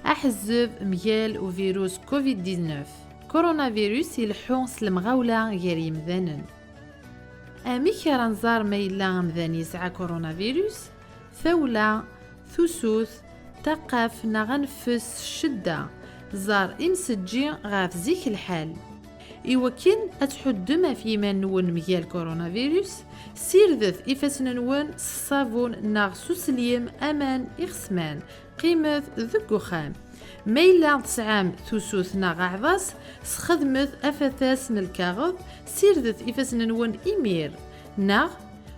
أحزب ميال وفيروس كوفيد 19 كورونا فيروس يلحو سلمغاولا غير يمذانن. أميك رانزار ميلا مذاني يسعى كورونا فيروس ثولة ثسوث تقف نغنفس الشدة زار إمسجي غاف زيك الحال. إوكين أتحد ما في من نون ميال كورونا فيروس سيرذث إفاسنا نون الصابون ناغ سوسليم أمان إخسمان قيمة ذكو خام ميلا تسعام ثوسوث ناغ عضاس سخدمث أفثاس الكاغض سيرذث إفاسنا نون إيمير ناغ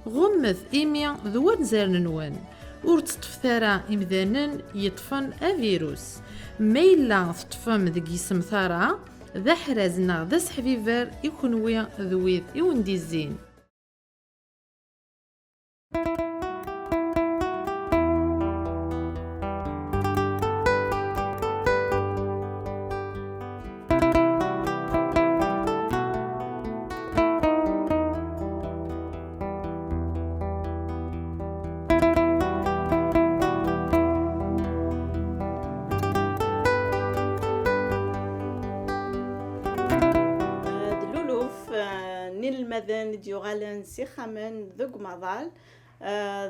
غمث إيميا ذوان زارن نون ورتطف ثارا إمذانن يطفن أفيروس ميلا تطفم ذي جسم ثارا ذا حرازنا ذا سحفيفر يكونويا ذويذ يوندي الزين. المذن ديوغالن سيخامن ذوق مضال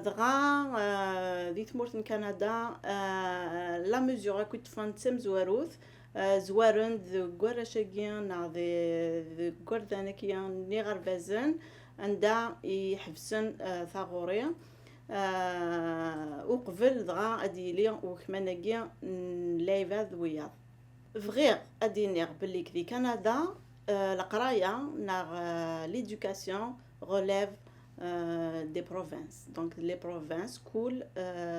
دغا دي ثمورت كندا لا ميزور كنت فان تسم زواروث زوارن ذو غوراشاكيان نا ذو غوردانكيان ني غربازن عندها يحبسن ثاغوريا وقبل دغا اديلي وكماناكيا لايفا ذويا فغير ادينيغ بلي كذي كندا la قراية l'éducation relève des provinces. Donc les provinces coulent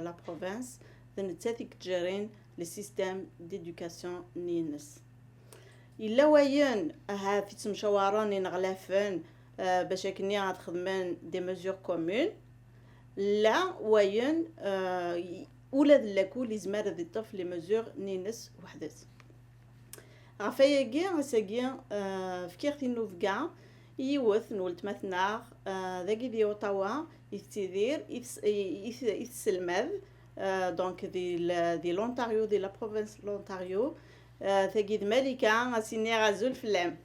la province de نتاتيك جارين le système d'éducation نينس. إلا وين في تمشاوران نغلافن باش كني غتخدمن دي mesures communes لا وين ولاد لاكول يزمر ذي الطفل لي mesures نينس وحدات. غفاياكي غساكي فكيرتي نوفكا يوث نولت مثناغ ذاكي دي اوتاوا يتيدير يتسلمذ دونك دي لونتاريو دي لا بروفنس لونتاريو ثاكي مالكا غاسيني غازول فلام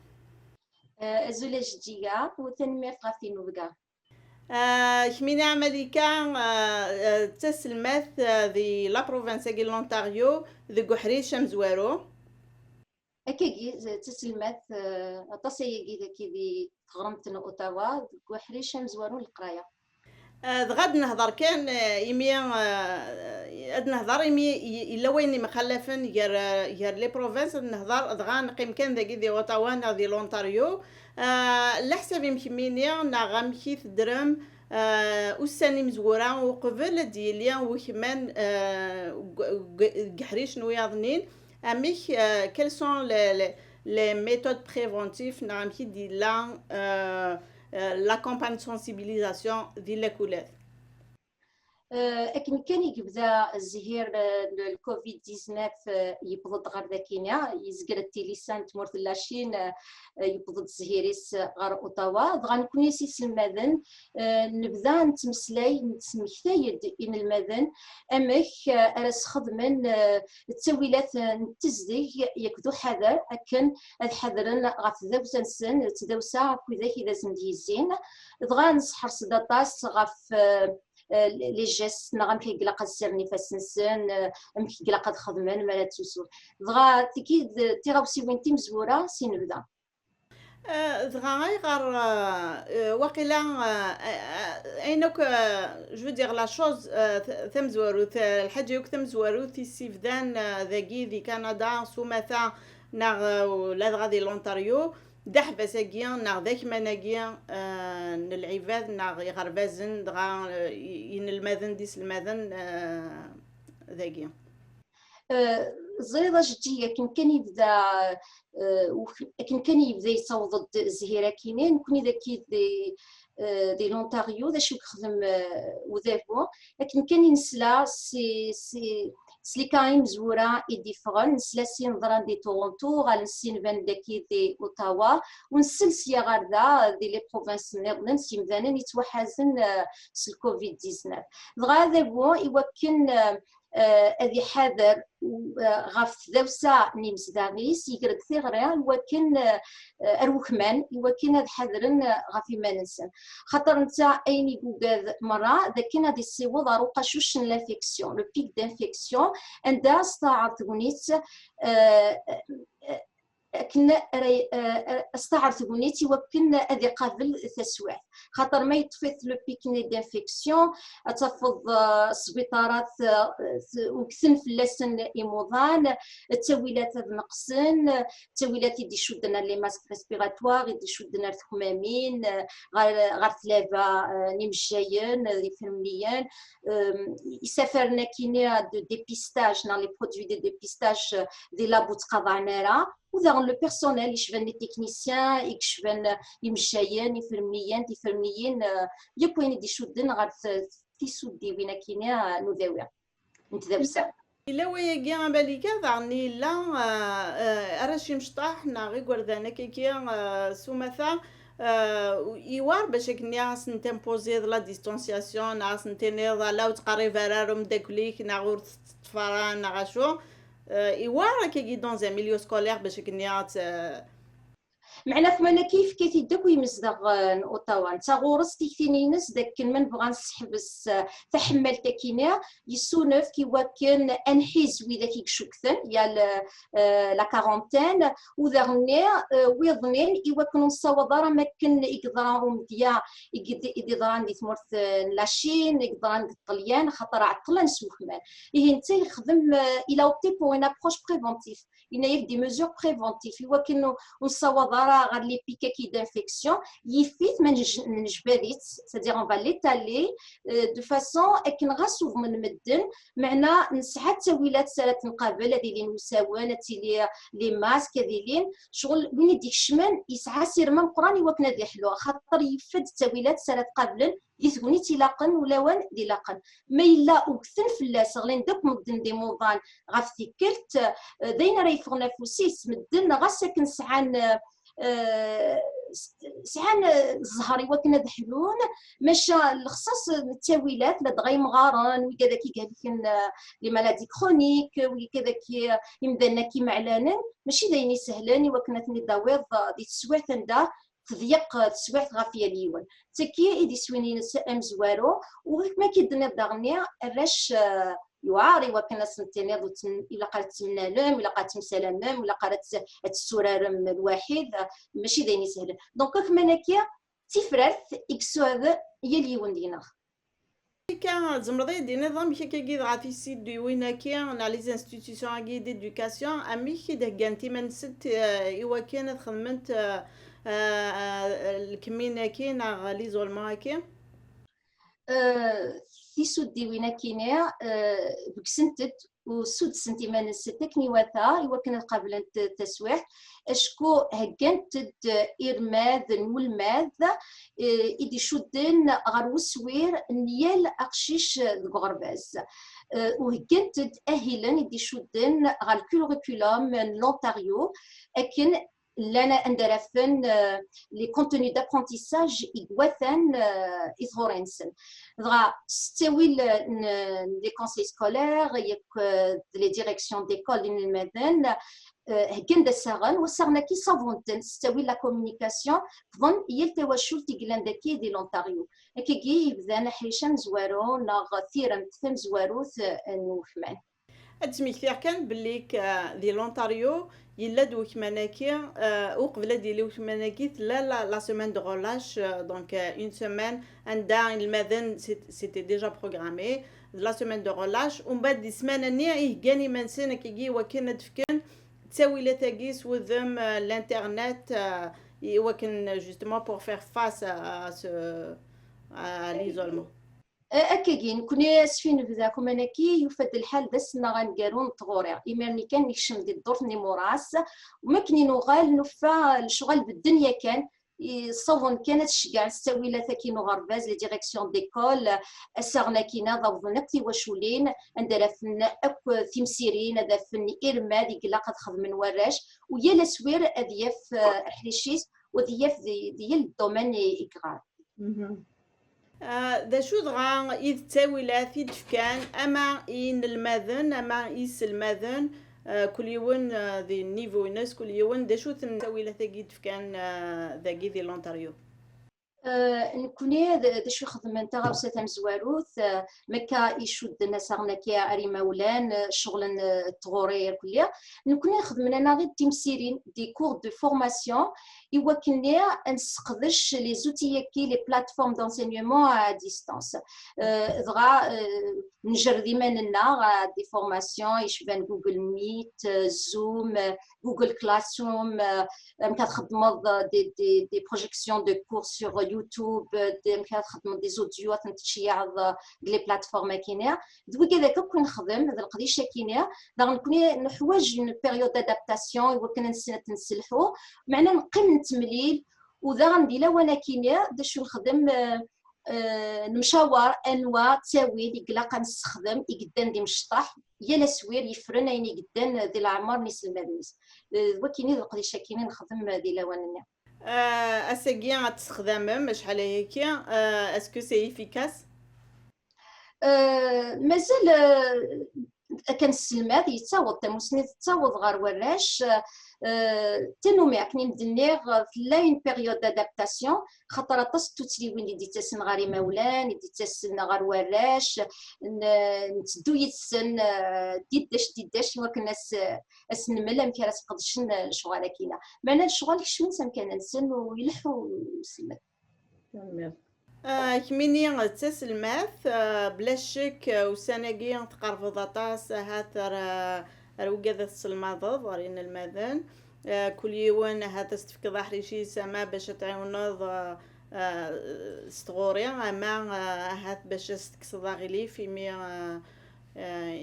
ازول جديا وتنمير غافي نوفكا كميني عمليكا تسلمث دي لا بروفنس دي لونتاريو ذي قحري شمزوارو أكيد تسلمت تصيجي ذكي تغرمتنا أوتاوا وحريش مزوارون القراية غاد نهضر كان يمي اد نهضر يمي الا وين مخلفن يار لي بروفانس نهضر دغا نقيم كان ذاكي دي اوتاوا نا دي لونتاريو على حساب يمكنني نا غامكي درهم وساني مزورا وقبل دياليا وكمان قحريش نوياضنين Amic, quelles sont les méthodes préventives la campagne de sensibilisation de l'école? أكن كان يبدا الزهير الكوفيد 19 يبض غير ذاكينا يزقر التيليسان تمورت لاشين يبض الزهيريس غير اوتاوا دغا نكون يسيس المذن نبدا نتمسلاي نتمكتايد ان المذن امك راس خدمن التاويلات نتزدي يكدو حذر اكن الحذرن غاف ذوسا سن تدوسا كذا كذا زنديزين دغا نصحر صداطاس غاف لي جيست نغم كيقلق السرني فاسنسن ام كيقلق خدمان مالا تسول دغا تكيد تيغاوسي وين تيمزورا سي نبدا دغا غير واقيلا اينوك جو دير لا شوز ثمزورو الحاجه يوك ثمزورو تي سيفدان ذاكي دي كندا سومثا ناغ لا غادي لونتاريو دحبة ساقيان ناغ ذاك مناقيا العباد ناغ يغربازن دغا ين المذن ديس المذن ذاكيا الزريضة جدية كان يبدا كان يبدا يصوض الزهيرة كينين كوني ذاكي دي لونتاريو ذا شو يخدم وذاكو لكن كان ينسلا سي سلي كاين مزورا يديفغن نسلاسي نظران دي تورونتو غنسين فان داكي دي اوتاوا ونسلسيا غاردا دي لي بروفانس نيرن سيمذانن يتوحازن سل كوفيد 19 دغا ذا بو يوكن هذه حذر غاف ذوسا نيمس داغيس يقرد ثغرا وكن اروكمان وكن هذا حذرن غافي ما ننسى خاطر نتا اين يقود مرة ذاكن هذه السيوض روقا شوش لافيكسيون لو بيك دانفيكسيون عندها استعرض غنيت كنا استعرض غنيتي وكنا هذه قابل تسويع خاطر ما يطفيت لو بيكني دانفيكسيون تفض السبيطارات وكثن في اللسن ايموضان التاويلات نقصن التاويلات يدي شدنا لي ماسك ريسبيراتوار يدي شدنا الثكمامين غير تلافا نمشيين يفهمنيان يسافرنا كينيا دو ديبيستاج نا لي برودوي دي ديبيستاج دي لابو تقاضعنا راه وذا لو بيرسونيل يشبان لي تكنيسيان يكشبان يمشيان يفرميين يكوين يدي شدن غير تيسودي وين كينيا نذاوي نتذابسا إلا ويا عن بالي كذا عني لا أرشي مشطاح ناغي قردانا كي سومثا يوار باش كني عاس نتمبوزي لا ديستانسياسيون عاس نتنيض لا وتقري فرارم داكليك ناغور تفران ناغاشو يوار كي دون زي ميليو سكولير باش كني عاس معنا فمانا كيف يدك ويمزدغ اوتاوا نتا غورس تيكتينينس داك من بغا نسحبس تحمل تاكينا يسونف كي وكان انحيز وذا كيكشوكثن يا لا كارونتين وذرني ويظنين يوكن نصاوض راه ما كان يقدرهم ديا يقدران دي تمرت لاشين يقدران الطليان خاطر عطلان سوفمان هي انت يخدم الى اوبتي بور ان ابروش بريفونتيف il y a des mesures préventives يوكن نصاوض غير لي بيكاكي دانفيكسيون يفيت من جباليت c'est-à-dire on va l'étaler de façon اكن غاسوف من مدن معنا نسعى التاويلات سالات نقابل هذه اللي مساوان هذه لي ماسك هذه اللي شغل وين يديك الشمال يسعى سير من قراني وكنا دي حلوه خاطر يفد التاويلات سالات قابلا يثغني تلاقن ولا وان دي لاقن ما الا وكثن فلاس غلين داك مدن دي موضان غافتي كلت داين راه يفغنا فوسيس مدن غاسك نسعان سعان الزهري وكنا دحلون ماشا الخصاص التاويلات لا دغاي مغارن وكذا كي قال لي مالادي كرونيك وكذا كي يمدنا كي معلانن ماشي دايني سهلاني وكنا تني داويض دي تسويع تندا تضيق تسويع غافيه ليون تكي ايدي سوينين امزوارو وما كيدنا داغني الراش يعاري وكنا سنتينيض إلا قالت تمنالم إلا قالت مسالمم إلا قالت السرارم الواحد ماشي دايني سهل دونك كما نكيا تفرث إكسو هذا يلي وندينا كان زمرضي دي نظام كي كيد غاتي سيت دي وين كي انا لي انستيتيوشن كي ديدوكاسيون امي كي دهكانتي من ست ايوا كانت خدمت الكمين كي نا ليزولمون كي في سود ديوينا كينيا بكسنتت وسود سنتيمان الستكني واتا يوكن قبل التسويح اشكو هكانت إرماذ والماذ إدي شدن غروسوير نيال أقشيش الغرباز وهكانت أهلا إدي شدن غالكولوكولوم من لونتاريو أكن لنا اندرفن لي كونتوني دابرونتيساج يدوثن إثغورنسن دغا ستاويل لي كونسي سكولير ياك لي ديريكسيون ديكول المدن هكين دساغن وصرنا كي صافونتن ستاويل لا كومونيكاسيون ظن يلتواشول تيغلان داكي دي لونتاريو هكاكي يبدانا حريشان زوارو ناغ ثيرم تثم زواروث نوفمان أتمكثير كان بليك دي لونتاريو يلا دوك مناكي وقبل ديالي وك مناكي لا سيمين دو رولاش دونك اون سيمين عندها المذن سيتي ديجا بروغرامي لا سيمين دو رولاش ومن بعد دي سيمانه ني كاني منسن كيجي وكان دفكن تساوي تاكيس وذم الانترنت وكان جوستومون بور فير فاس ا ليزولمون أكاين كوني اسفين بذاكم انا كي يفد الحال بس غنقارون طغوري إمرني كان نكشم دي الدور نيموراس وما كني نغال نفا الشغل بالدنيا كان صوفن كانت شكاع ستاوي لا تاكينو غرباز لي ديريكسيون ديكول اساغنا كينا ضوضنا كتي وشولين عندنا فن اك تيمسيرين هذا فن ارما ديك لا قد خدم من وراش ويا لسوير ادياف حريشيس ودياف ديال الدومين اكغار ذا شو دغا إذ تاويلات إذ كان أما إن الماذن أما إيس الماذن كل يوم ذي النيفو الناس كل يوم ذا شو تاويلات إذ كان ذا ذي لونتاريو نكوني دا شو خدمة نتا غاوسة تمزواروث مكا يشود الناس غناكيا أري مولان شغل التغوري كليا نكوني خدمنا أنا غير تمسيرين دي كور دو فورماسيون يوكلني نسقدش لي زوتياكي لي بلاتفورم دونسينيومون ا ديستانس دغا نجر ديما لنا دي فورماسيون يشبان جوجل ميت زوم جوجل كلاس روم كتخدموا دي بروجيكسيون دو كور سور يوتيوب كتخدموا دي زوديو تنتشيع لي بلاتفورم كاينه دوي كذاك كون نخدم هذا القضيه كاينه دغ نكوني نحواج اون بيريود دادابتاسيون وكنا نسلحوا معنا نقيم نتمليل وذا غندير وانا كاينه دا شو نخدم نمشاور انواع تاويل يقلق نستخدم يقدان دي مشطح يا لسوير يفرن عيني قدان دي العمر نيس المدنيس وكيني القضيه كاينه نخدم دي لواننا اساكيا غتستخدم شحال هيك اسكو سي افيكاس مازال كان السلمات يتصاوض تموسني تتصاوض غير وراش تنومي كني ندير في لاين بيريود دادابتاسيون خاطر طاس توتلي وين ديتاسن غاري مولان ديتاسن غير وراش نتدو يتسن ديداش وكناس اسنمل امكان راس قدشن شغاله كينا معنا الشغل كشمن سمكان نسن ويلحو السلمات كميني تسلمات بلا شك وسناقي تقرب ضطاس هاثر روقذ السلماض ضارين الماذن كل يوم هذا استفك ظهري شي سما باش تعاونض استغوري اما هات باش استكس ضاغلي في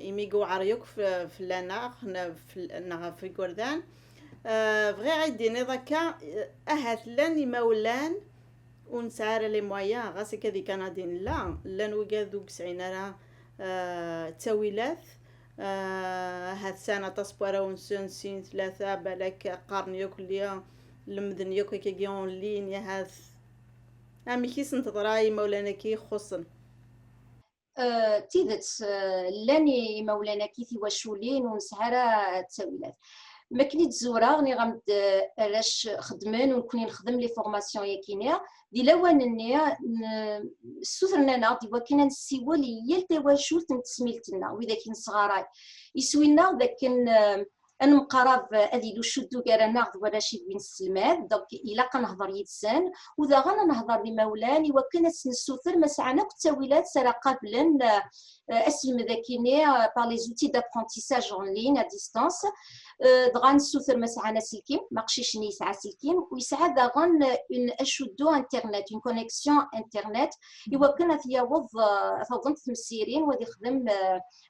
يميقو عريوك في لنا في قردان بغي غيديني ذاكا اهات لاني مولان ونسعر لي مويان غاسي كذي كندين لا نوقادو كسعين تاويلات هاد سنة تصبر ونسن سين ثلاثة بالك قرن يوكليا لمدن يوكي كيون لين يا هاد امي كيس نتضراي مولانا كي خصن تيدت لاني مولانا كيثي وشولين ونسعر تاويلات ما كنيت زورا غني غمد راش خدمان ونكوني نخدم لي فورماسيون ياكينيا دي لوانني سوثرنا دي وكنا نسيوا لي يلتواجو تنتسميلتنا واذا كاين صغاراي يسوينا ذاك انا مقرب هذه لو شدو كرانا ولا شي بين السلمات دونك الا كنهضر يتسان وذا غانا نهضر لمولاني وكنا نسوثر ما سعنا كتاويلات سرا قبلا اسلم ذاكيني بار لي زوتي دابرونتيساج اون لين ا ديستانس دغا نسوثر ما سعنا سلكيم ما قشيش يسعى سلكيم ويسعى ذا غان اون اشدو انترنت اون كونيكسيون انترنت يوكنا فيا وض فوضن تمسيرين ودي خدم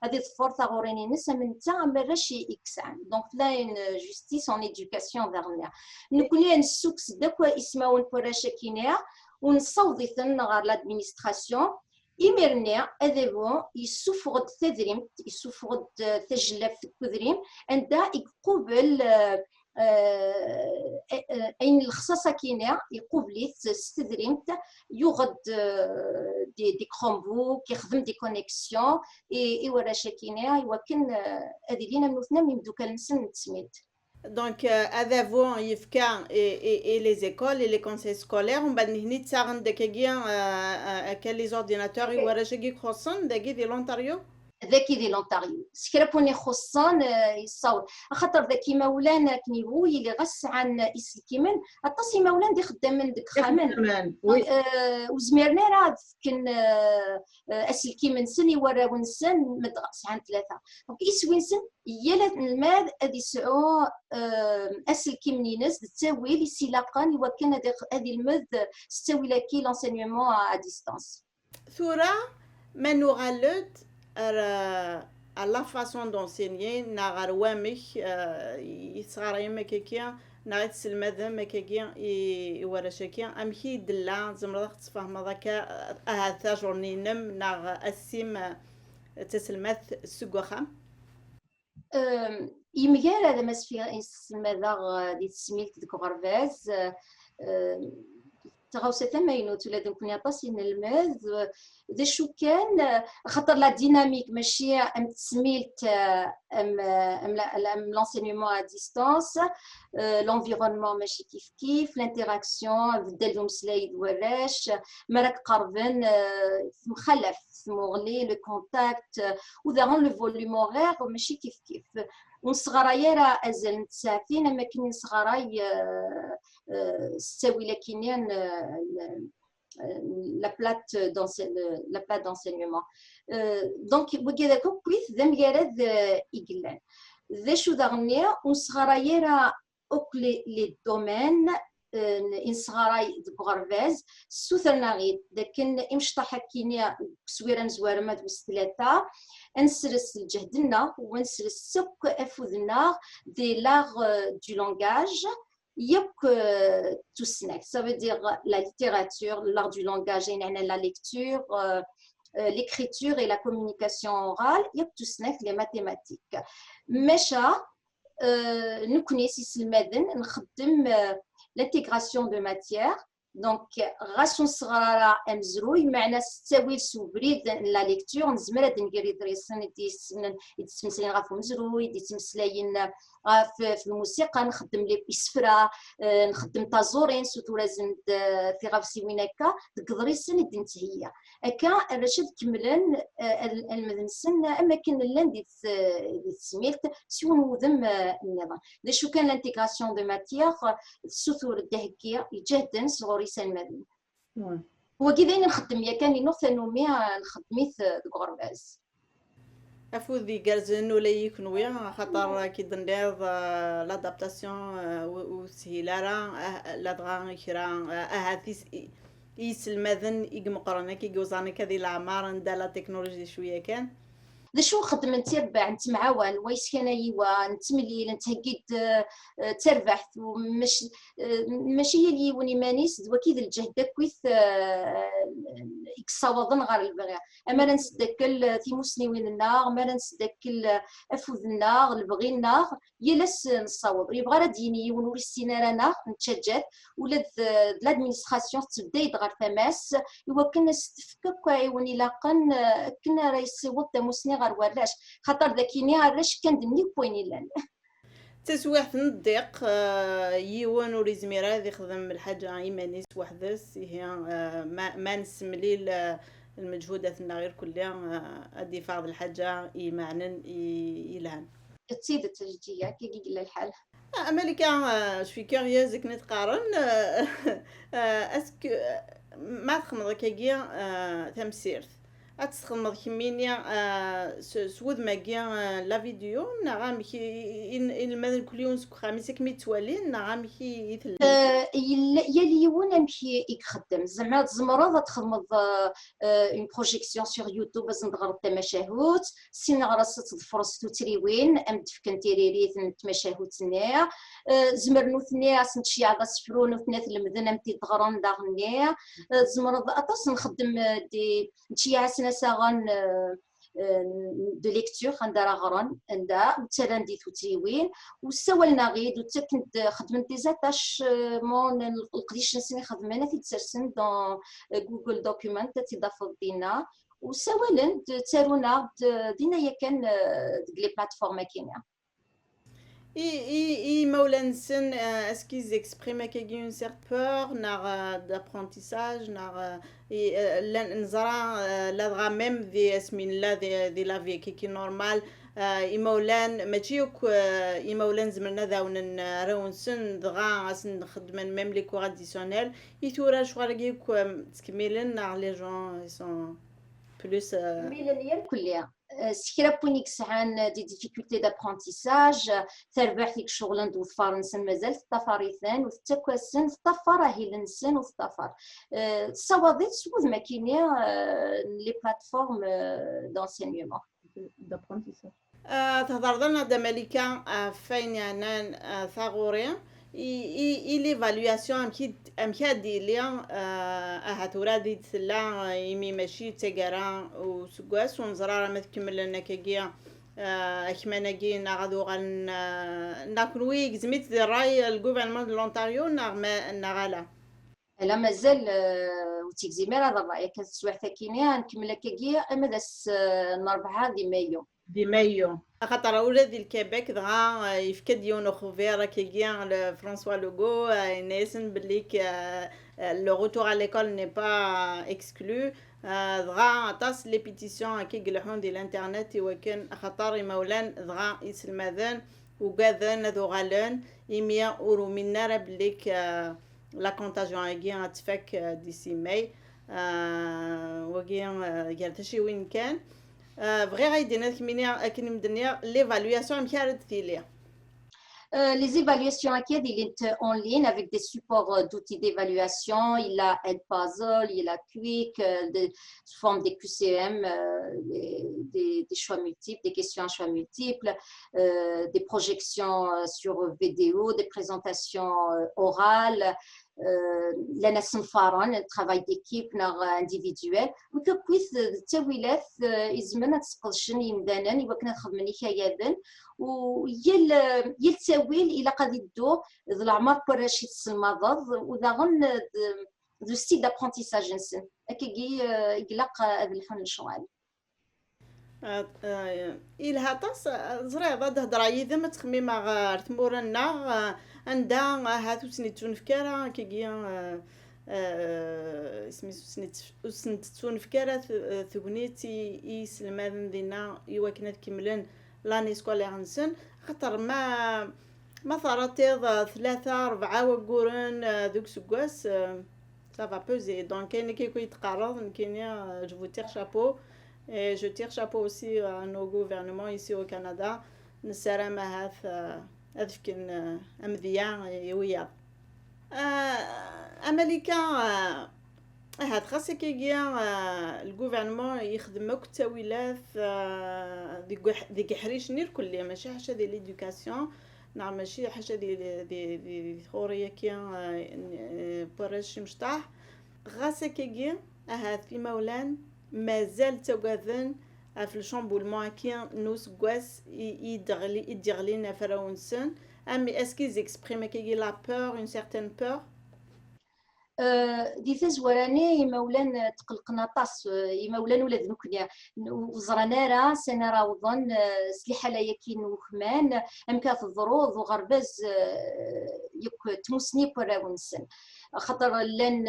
هذه الفورطه غوريني نسا من تا مراشي اكسان دونك لا اون جوستيس اون ايدوكاسيون دارنا نكوني نسوكس داكوا اسماون فراشا كينيا ونصوضيثن غير لادمينستراسيون إمرنا أذبو يسوفغد تدريم يسوفغد تجلف تدريم عندها يقوبل أين الخصاصة كينا يقوبلي تستدريم يوغد دي كرومبوك يخدم دي كونيكسيون ورا شاكينا يوكن أذيلينا منوثنا من دوكا نسن نتسميت. Donc, avant IFCA et les écoles et les conseils scolaires, on va nous dire que les ordinateurs ils vont changer croissant de l'Ontario. ذاكي دي لونتاريو سكرابوني خصان يصور خاطر ذاكي مولانا كنيبو يلي غس عن اسلكيمن اطاسي مولان دي خدامن ديك خامن وزميرنا راه كن اسلكيمن سني ورا ونسن مدغس عن ثلاثه دونك يسوي سن يلا الماد ادي سعو اسلكيمنينس تساوي لي سيلاقان وكان هذه المد تساوي لكي لونسينيومون ا ديستانس ثورة منوغالوت à la façon d'enseigner نغار وامك يصغر يما كيكيا نغيت سلمذا ما كيكيا يورا شاكيا ام هي دلا زمرا تفهم ذاك هذا جورني نم نغ اسيم تسلمث سوغخا يمجال هذا مسفي سلمذا دي تسميلت ديك غرباز تغاوسة ثماينوت ولا دنكون يطاسين الماذ ذا شو كان خاطر لا ديناميك ماشي ام تسميلت ام لونسينيومون ا ديستانس لونفيرونمون ماشي كيف لانتيراكسيون بدا لهم سلايد وراش مراك قربن مخلف مغلي لو كونتاكت وذا لو فوليوم هوغير ماشي كيف ونصغرايا راه ازال ساعتين اما كاين صغراي تساوي لكنيان la plate d'enseignement. Donc, وكذا كويس ذا مجرد إجلان. ذا شو دغنيا ونصغرايا أوك لي دومين إن صغراي دبغرفاز سوثرنا غير لكن إمشطا حكينيا سويرا زوارا ما دوس ثلاثة نسرس الجهدنا ونسرس سوك أفوذنا دي لاغ دو لونغاج يوك توسناك ça veut dire la littérature l'art du langage يعني la lecture l'écriture et la communication orale يوك توسناك les mathématiques مشى نكوني سيس المدن نخدم l'intégration de matière دونك غاسون صغارا امزروي معنا ستاويل سوبريد لا ليكتور نزمر هاد نقري دريسن يتسمسلين غا في مزروي يتسمسلين في الموسيقى نخدم لي بيسفرا نخدم تازورين سوتو لازم في غافسي وين هكا دكدريسن يدنت هي هكا باش كملن المدنسن اما كان لان ديت سميت سيون وذم النظام شو كان لانتيغراسيون دو ماتيير سوتو الدهكيه يجهدن صغوري المدن وكذا نخدم يا كان نوث نوميا نخدميت دغرباز افوذي جارزن ولا يكنويا خاطر كي دندير لادابتاسيون وسهيلارا لا دغا كرا هاتيس يس المدن يقمقرنا كي جوزاني كذي العمار ندا لا تكنولوجي شويه كان ذا شو خدم نتبع نتمعاون ويس كان ايوا نتملي نتهكيد تربح ماشي هي اللي وني مانيس دوكيد الجهد كويس يكصاوضن غير البغي اما نسدكل في مسنوين النار ما نسدكل افوذ النار البغي النار يلس نصاوب يبغى ديني ونوري السينارنا نتشجت ولا لادمينستراسيون تبدا يدغر تماس ايوا كنا نستفكك وني لاقن كنا راه يصيوط مسني غير وراش خاطر ذاكيني علاش كان دني بوين لان تسويح الضيق يوان ولي زميرة يخدم الحاجة إيمانيس وحدس هي ما نسملي المجهودات غير كلها الدفاع بالحاجة يمعنن يلهن تصيد التشجيع كي يقل الحال أمريكا شوي كوريوز نتقارن اسكو ما تخمض كيجيا تمسيرت أتسخمض كمينيا سود ماجيا لا فيديو نعم كي المدن كل يوم سكو خميسك متوالين نعم كي يثل يلي يونا مشي يخدم زعما تزمرض تخمض اون بروجيكسيون سور يوتيوب باش نغرض تمشاهوت سين غرست تفرس تريوين ام دفكن تيريريت تمشاهوت نيا زمرنو ثنيا سنتشي على سفرون وثنات المدن ام تيغران داغنيا زمرض اطاس نخدم دي نتشي ساغان دو ليكتور عندها غران عندها وتسالان دي توتريوين وسوالنا غيد وتكنت خدمت دي زاتاش مون القديش نسني خدمنا في تسرسن دون جوجل دوكيومنت تضاف دينا وسوالن تارونا دينا يا كان لي بلاتفورم كاينه Et Maulensen, est-ce qu'ils expriment une certaine peur d'apprentissage, même de la vie qui est normale. إيمولان ماشيوك إيمولان زمرنا ذاون راونسن دغا أسن خدمن ميم لي كور أديسيونيل يتورا شغالكيك تكملن على لي جون يسون بلوس ميلانيال كلها سكرا بونيك سعان دي ديفيكولتي دابرونتيساج تربح فيك شغل ندو فرنسا مازال الطفاريثان وتكواسن الطفار هي لنسن والطفار صوابيت سوذ ماكينيا لي بلاتفورم دونسينيومون دابرونتيساج تهضر لنا دا ملكة فين يعني ثاغوريا إي ليفالواسيون أمكي دياليا هاتورا دي تسلا يمي ماشي تاكارا وسكواس ونزرارا ما تكمل لنا كاكيا اكماناكي ناغادو غان ناكنوي كزميت دي راي الغوفرنمون دو لونتاريو ناغلا لا مازال وتيكزيمير هذا الرأي كتسوح ثكينيا نكمل كاكيا أما داس نربعها دي مايو دي مايو خاطر ولاد الكيبيك دغا يفكد يونو خوفيرا كيغيان فرانسوا لوغو ينسن بليك لو روتور على ليكول ني با اكسكلو دغا طاس لي بيتيسيون كيقلحون ديال الانترنت وكان خاطر مولان دغا يسلمذن وكاذن ذو غالن يميا اورو من نار بليك لا كونتاجيون كي تفك ديسي ماي وكي قال تشي وين كان بغي غايدينا كمينيا كني مدنيا ليفالواسيون مكارد ثيليا. Les évaluations acquises, il est en ligne avec des supports d'outils d'évaluation. Il a Edpuzzle, il a Quick, sous forme des QCM, des choix multiples, des questions à choix multiples, des projections sur vidéo, des présentations orales. لنا صنفارا الترافاي ديكيب نغ انديفيدوال وكويث التاويلات يزمن تسقلشن يمدانا ايوا كنا خدمني حيادا ويل التاويل الى قد يدو ذو العمر كراشي تسمضض وذا غن ذو ستيل دابرونتيساج نسن اكيغي يقلق هذا الفن الشوال إلها طاس زريضة تهضر عيدا ما تخمي مع تمورنا عندها هاتو سنيت تونفكارا كيجيا اسمي سنيت تونفكارا ثقنيتي يسلمان دينا إوا كنا كملن لاني سكولير نسن خاطر ما ثراتيض 3-4 وقورن دوك سكواس سافا بوزي دونك كاين كيكون يتقرض كاين جو تير شابو. Et je tire chapeau aussi à nos gouvernements ici au Canada. نسارة ما هذ كن أمذيان يويا. أمريكا هاد خاصة كيجيا الجوفرنمون يخدموك تاويلات ديك حريش نير كلية ماشي حاجة ديال ليدوكاسيون نعم ماشي حاجة ديال ثورية كيان براش مشطاح خاصة كيجيا هاد في مولان مازال توقذن في الشامبولمون كي نوس غواس يدغلينا فراونسن امي اسكي زيكسبريم كي لا بور اون سيرتين بور دي تزوراني يمولان تقلقنا طاس يمولان ولاد نكنيا وزرانا راه سنه راه وظن سليحه لا يكين وخمان ام كاف الظروف وغرباز يك تمسني براونسن خاطر لان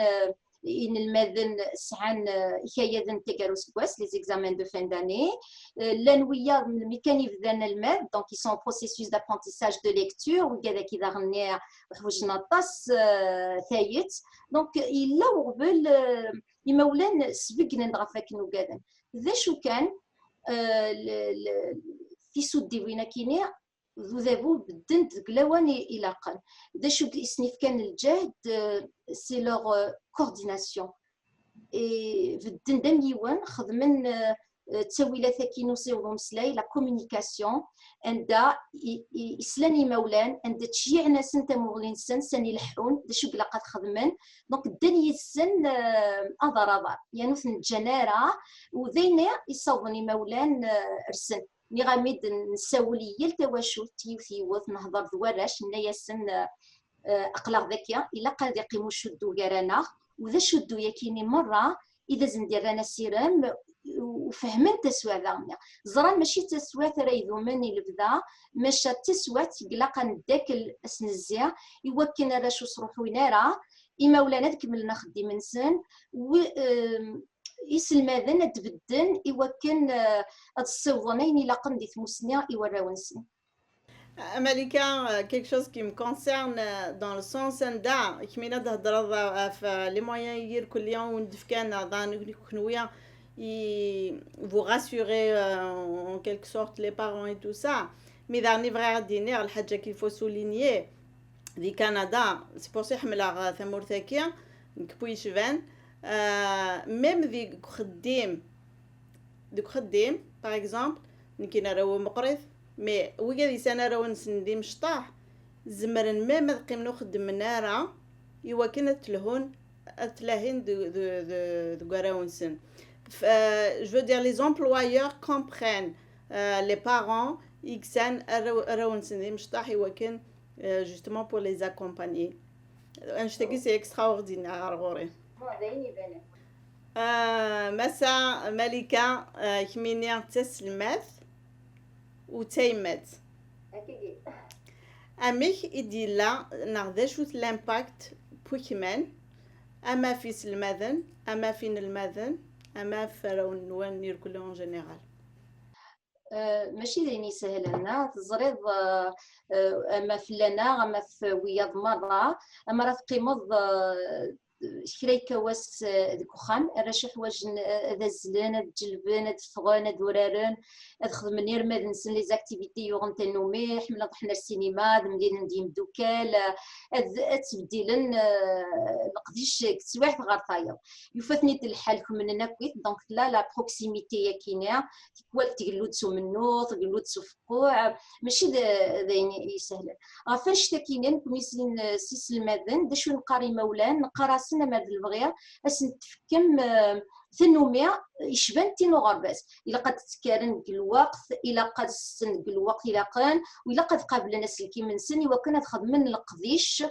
إن الماذن سعان حكاية تجارس كواس les examens de fin d'année لانويا ميكانيف ذان الماد donc ils sont en processus d'apprentissage de lecture وكذا كذا غنيا حوجنا طاس ثايت donc إلا وقبل يمولان سبقنا نغفاك نوكادا ذا شو كان في سود ديوينا كينيا vous avez بدنت قلاوان إلى قن دا شو اسنيف كان الجهد c'est leur coordination et بدن دم يوان خدمن تسويلات كينو سيوضو مسلاي لا كومونيكاسيون عندها إسلاني مولان عندها تشيع ناس انت مغلين سن يلحقون دا شو قلاقات خدمن دونك الدنيا السن أضرار يعني في الجنارة وذينا يصوبني مولان رسن ني غاميد نساولي يلتواشو تيوث نهضر ذواراش نايا سن أقلاق ذكية إلا قاد يقيمو شدو كارانا وذا شدو يكيني مرة إذا زندير رانا سيرام وفهمن تسوى ذاميا زران ماشي تسوى تريذو مني لبدا ماشا تسوى تقلق نداك الأسنزيا يوكن راشو صروحو نارا إما ولا نذكمل نخدي من سن يسلماذن تبدن يوكن الصوغنين إلا قندي مسنيا يوراونسن Américain, quelque chose qui me concerne dans le sens d'art, qui m'a dit les moyens hier que l'on dans vous rassurer en quelque sorte les parents et tout ça. Mais dans les vrais dîner, le hadja qu'il faut souligner, du Canada, c'est pour ça que je me la ثمورثاكيا نكبوي شفان même du خدام par exemple نكينا راهو مقرث مي وقاذي سنة راهو نسندي مشطاح زمرن ما مذقيم نخدم منارة إوا كانت تلهين دو قراونسن je veux dire les employeurs comprennent les parents يكسان راهو نسندي مشطاح إوا كان justement pour les accompagner نشتكي سي اكستراوردينير غوري. دايني بنات مسا ملكة كميني تسلمات وتيمات اكيد أميك إديلا نغداش وث لامباكت بوكمان أما في سلماذن أما في الماذن أما في راون نير كلهم جنرال. ماشي دايني سهل لنا تزريض اما في لنا اما في وياض مره اما راه تقيمض كرا كواس ديك وخام راه شي حوايج هذا الزلان هاد الجلبان هاد الفغان هاد ورارن هاد خدم نير ما نسن لي زاكتيفيتي يوغن تنومي حملا حنا السينما هاد مدينه نديم دوكال هاد تبديلن نقديش كتواحد غير طايب يفاتني الحال من ناكويت دونك لا بروكسيميتي كاينه تقوال تقلود سو منو تقلود سو فقوع ماشي داين يسهل فاش تاكينين كميسين سيس الماذن دا شو نقاري مولان نقرا سنه ماد البغيه باش نتفكم ثنوميا يشبان تينو غرباس الا قد تكارن الوقت الا قد السن الوقت الا قان ولا قد قابل ناس اللي كيما نسن وكانت خدمن القضيش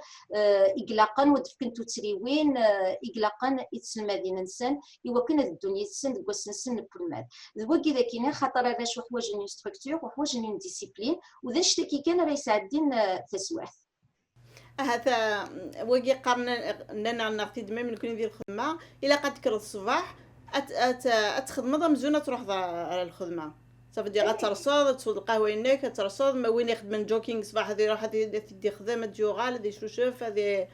اقلاقا ودفكنتو تريوين اقلاقا يتسن المدينه نسن وكانت الدنيا تسن كواس نسن كل مال ذوك كذا كاين خاطر هذا شو حوايج ني ستركتور وحوايج ني ديسيبلين وذا شتي كان راه يساعدين تسواح هذا وقي قرن اننا نرتد من كل ندير الخدمه الا قد تكرر الصباح اتخدم مزونه تروح على الخدمه صافي دير غترصد تسود القهوه ينك ترصد ما وين يخدم جوكينغ صباح هذه راح دي خدمه ديوغال دي شوشوف هذه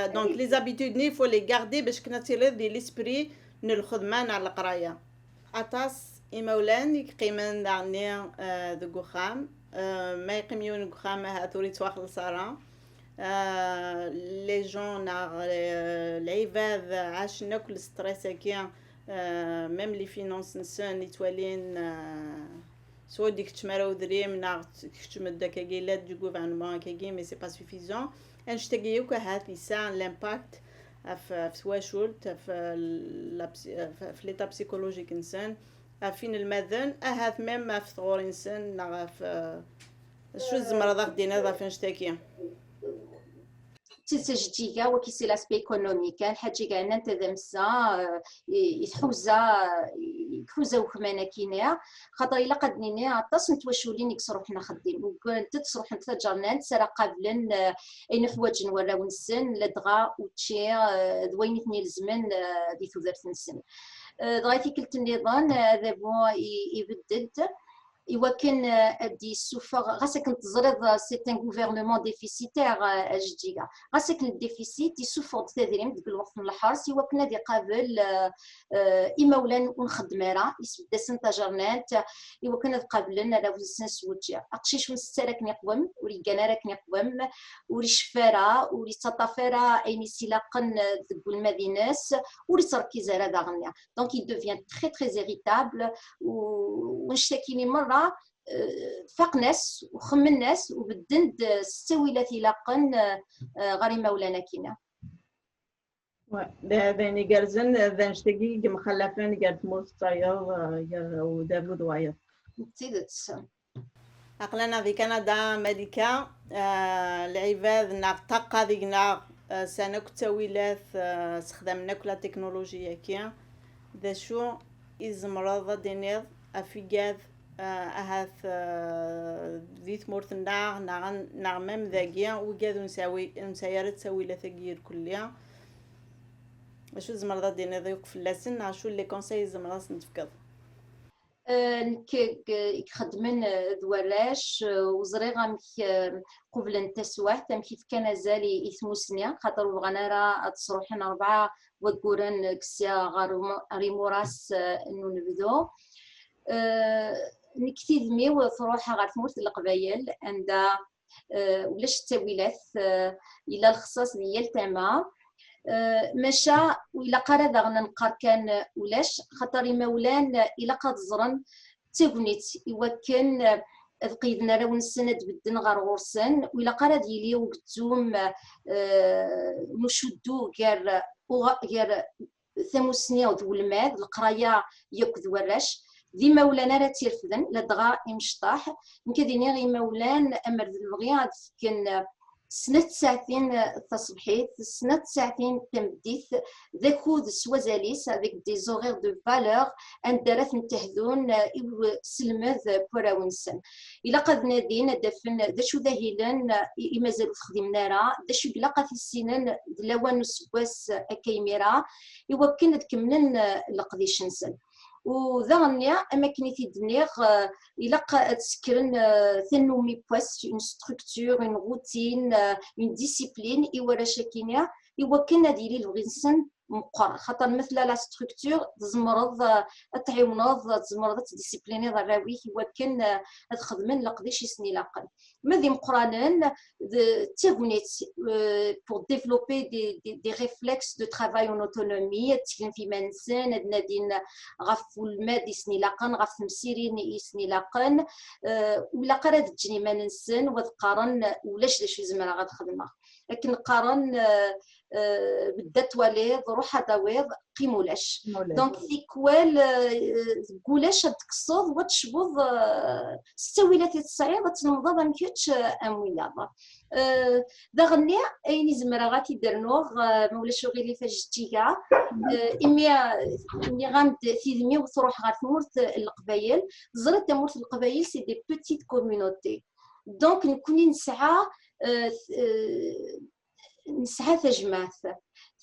دونك لي زابيتود ني فو لي غاردي باش كنا تيري دي ليسبري من الخدمه على القرايه اتاس ايمولان يقيمن دعني دغو خام ما يقيمون خام هاتوري تواخل صارا لي جون العباد عاشنا كل ستريس هكا ميم لي فينانس نسان يتوالين سوا ديك تمارا ودريم ناغ كتمد داك كايلات دو غوفرنمون كاكي مي سي با سوفيزون نشتاقيو كهات يسان لامباكت في سواشولت في ليتا بسيكولوجيك انسان فين المذن هات ميم في ثغور انسان ناغ في شو الزمرة غدينا ذا فين نشتاكي تسجيكا وكيسي لاسبي ايكونوميك كان حاجه كاع انت ذمسا يتحوزا وكمانا كينيا خاطر الا قدنيني عطاس نتوشولين يكسروا حنا خدين وكنت تصروح انت جرنان سرا قابلن اين فواج ولا ونسن لدغا وتشي دوين اثنين الزمن دي ثوثرت نسن دغايتي كلت النظام هذا بو يبدد يوكن دي سوفر غاسك نتزرد سي ان غوفرنمون ديفيسيتير جديده غاسك الديفيسيت يسوفر تدريم ديك الوقت من الحرس يوكن دي قابل ايمولا ونخدمرا يسبدا سنتا جرنات يوكن قابلنا راه السنس وجه اقشيش ونسترك نقوم وريقانا راك نقوم وري شفاره وري تطافره ايني سلاقن ذك المدينس وري تركيز على داغنيا دونك il devient très très irritable ونشتكيني مره فاق ناس وخمن ناس وبدند السويلات لاقن غير مولانا كينا داني جالزن ذا نشتكي مخلفين قالت موت طاير ودابو دواير تيدت أقلنا في كندا ملكة العباد نعتقى ذينا سنة كتاويلات استخدمنا كل التكنولوجيا كيا ذا شو إزمرض دينير أفيجاذ أهاث ذيت مورث نعمم ذاقيا وقاذ نسايرة تساويلة ثقير كلها شو زمرض دينير ذيوق في اللسن عشو اللي كونساي زمرض نتفكض يخدمن دوالاش وزريغا مك قبل التسواه تم كيف كان زالي إثموسنيا خاطر بغانا راه تصروحين 4 وتقولن كسيا ريموراس انو نبدو نكتي ذميو تروح غير تمورت القبايل عندها ولاش التاويلات الى الخصاص ديال التما مشى وإلا قرا داغنا نقار كان ولاش خاطر مولان إلا قد زرن تيغنيت يوكن قيدنا راه ونسند بدن غير غورسن وإلا قرا ديالي وقتوم نشدو غير ثموسنيا ودو الماد القرايه ياكد وراش ذي مولانا راه تيرفدن لدغا يمشطاح يمكن غي مولان امر البغيا كان سنة ساعتين التصبحيت سنة ساعتين تمديت ذاكود سوازاليس avec des horaires de valeur اندرات نتهذون سلمذ براونسن إلا قد نادين دفن داشو ذاهلن مازالو تخدمنا راه داشو بلاقا في السنان دلاوان سواس أكيميرا يوكن تكملن القديش نسن وذا غنيا أماكن تدنيغ إلا تسكرن ثنومي بواس une structure une routine une discipline إورا شاكينيا يوكن ديري الغنسن مقر خاطر مثل لا ستركتور تزمرض تعاونض تزمرض تديسيبليني الراوي يوكن تخدمن لقديش سني لاقن ماذي مقرانن تاغونيت pour développer des réflexes de travail en autonomie تكلم في منسن نادين غف المادي سني لاقن غف مسيرين سني لاقن ولا قرات تجني ما ننسن وتقارن ولاش داش زعما غتخدمها لكن قارن بدات واليض روح داويض قيمولاش دونك ثيكوال قولاش تقصد وتشبوض ستويلات الصعيد تنمضض مكيتش اموياض دا غنيا ايني زمرا غاتي درنوغ مولاش غير فاجتيكا امي غامد تيدمي وتروح غا تمورت القبايل زرت تمورت القبايل سي دي بوتيت كوميونيتي دونك نكوني نسعى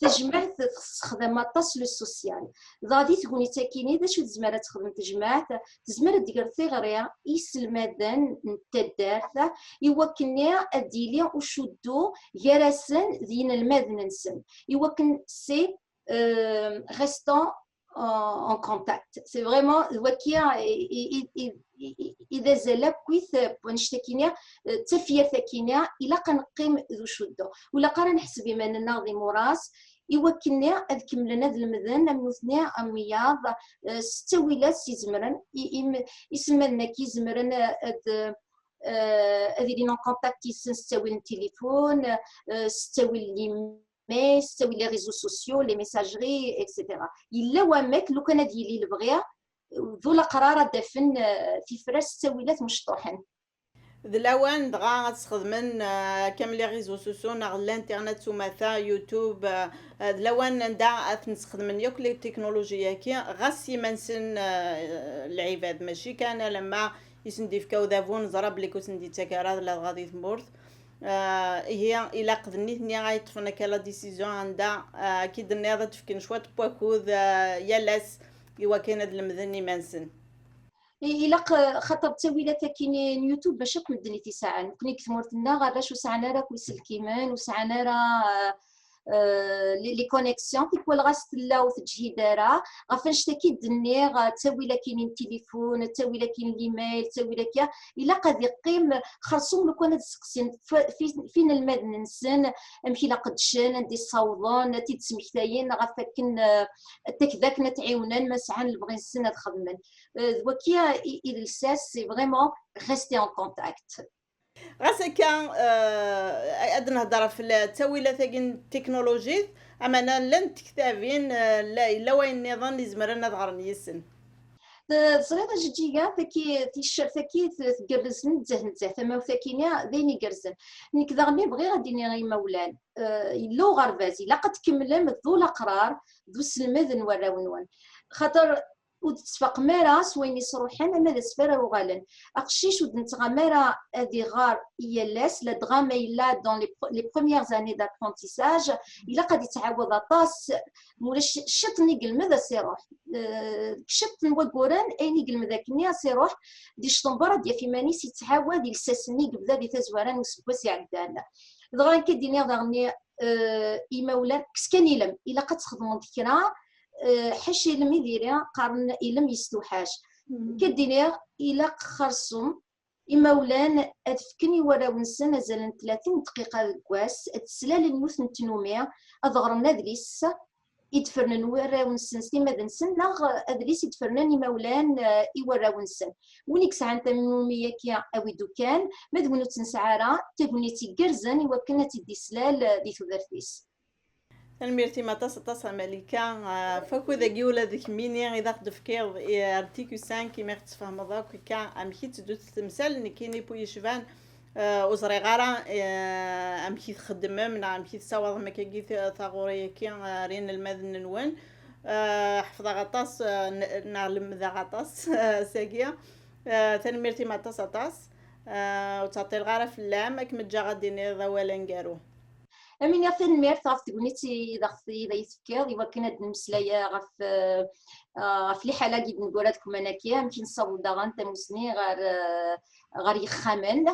تجمعت خدمة تصل السوسيال غادي تكوني تاكيني دا شو تزمرة تخدم تجمعت تزمرة دير ثغريا يسلمادن نتدارث يوكني اديلي وشدو يراسن دين الماذن نسن يوكن سي restant en contact. C'est vraiment وكيا إذا زال كويث بونشتكينيا تفير ثكينيا إلا قنقيم ذو شدو ولا قرا نحسب بما ناضي موراس يوكلنا أذكم لنا ذا المذن أمنوثنا أمياض ستويلات سيزمرن يسمى كي زمرن أذي نون كونتاكت ستوي التليفون ستوي مي ستوي لي ريزو سوسيو لي ميساجري اكسيتيرا الا وامك لو كان ديالي البغيه ذو القرار دفن في فراس ستويلات مشطوحن ذلاوان دغا غتخدمن كامل لي ريزو سوسيو ناغ الانترنت سوماثا يوتيوب ذلاوان دا تنستخدمن ياك لي تكنولوجيا كي غاسي منسن العباد ماشي كان لما يسندي في كودافون زرب لي كوسندي تكرا لا غادي تمورت هي الا قدني ثني غايطفنا كلا ديسيزيون عندها كي درنا هذا تفكين شويه بواكوذ يالاس ايوا كاين هاد المذني مانسن الا خاطر تاويلات كاين يوتيوب باش تمدني تساعن كني كثمرتنا غير شو ساعنا راه كويس الكيمان وساعنا راه لي كونيكسيون كيكون غاست لا وتجهيدارا غافاش تاكيد دنيغ تاويلا كاينين تليفون تاويلا كاين الايميل تاويلا كيا الا قد يقيم خرصوم لو كان تسقسين فين الماد ننسن امشي لا قدشان ندي صوضون تي تسمحتاين غافاكن تكذاك نتعاونن مسعان البغي نسن تخدمن وكيا الساس سي فريمون ريستي ان كونتاكت غاسا كان ادنا هضره في التاويله ثاكين التكنولوجي اما انا لن تكتابين لا وين نظام اللي زمرنا ظهر يسن صراحه جديا ثكي تيشر ثكي تقرزن نزه ثما ثكينا ذيني قرزن نيك ذغني بغي غادي نغي مولان لو غرفازي لا قد كمل ذو قرار ذو سلمذن وراونون خاطر وتتفق مارا سوين يصروحن ماذا سفر وغالن اقشيش ودنتغا مارا هذه غار يالاس لا دغاما الا دون لي بروميير زاني دابرونتيساج الا قد يتعاوض طاس مولاش شطني قلمذا سيروح شط نوقوران ايني قلمذا كنيا سيروح دي شطنبره ديال في مانيس يتعاود يلساسني قبل دي تزواران وسبوس يعدان دغا كديني غني ايماولان كسكانيلم الا قد تخدمون كرا حش يلم يديرها قارن يلم يستوحاش كدينير إلا خرصوم إمولان أتفكني ورا ونسى مازال 30 دقيقة كواس تسلال الموت نتنومي أضغرنا دليس يدفرن ورا ونسن سيما دنسن لاغ أدليس يدفرنني مولان إورا ونسن ونيك ساعة تنومي كيا أوي دوكان مدونو تنسعارا تبني تيقرزن وكنا تدي سلال دي ثوذرفيس الميرتي ما تصا ملكا فكو ذا جولا ذيك ميني إذا دفكير ارتيكو 5 كي مرت فهم ذاك كا امشي تدو تمثال نكيني بو يشفان وزري غارة أمشي تخدم من أمشي تساوض ما كي ثاغوري كي رين المذن نون حفظ غطاس نعلم ذا غطاس ساقية ثاني ميرتي ما طاس طاس وتعطي الغارة في اللام أك متجا غادي ذا ولا نقارو أمين يا ميرت غاف تقولنيتي إذا يتفكر إوا كنا نمسلايا غاف لي حالة كي نقول لكم أنا كي يمكن نصاوب داغان تموسني غار يخامن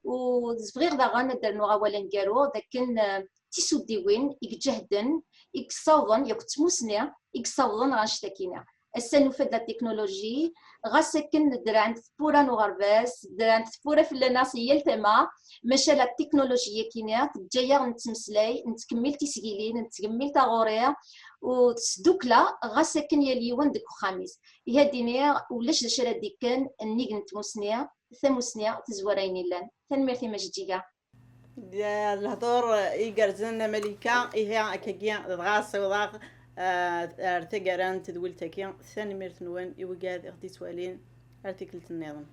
وزفغير داغان درنو غاولا نقارو داكن تيسوديوين يجهدن يكصاوضن يكتموسني يكصاوضن غنشتاكينا السنوفد التكنولوجي غاسكن ندير عند ثبورة نغرباس ندير عند ثبورة في الناس هي التما ماشا لا التكنولوجيا كينات جايه نتمسلاي نتكمل تسجيلين نتكمل تاغوريا وتسدوكلا غاسكن يا اليوان ديك خامس هاديني ولاش دشرا ديكان نيك نتموسنيا ثموسنيا تزورين لان تنميرتي مجديكا الهضور يقرزن ملكة إيه كجيا غاس وضاغ ارتقران تدول تكيا ثاني ميرت نوان يوجد اغتي سوالين ارتكلت النظام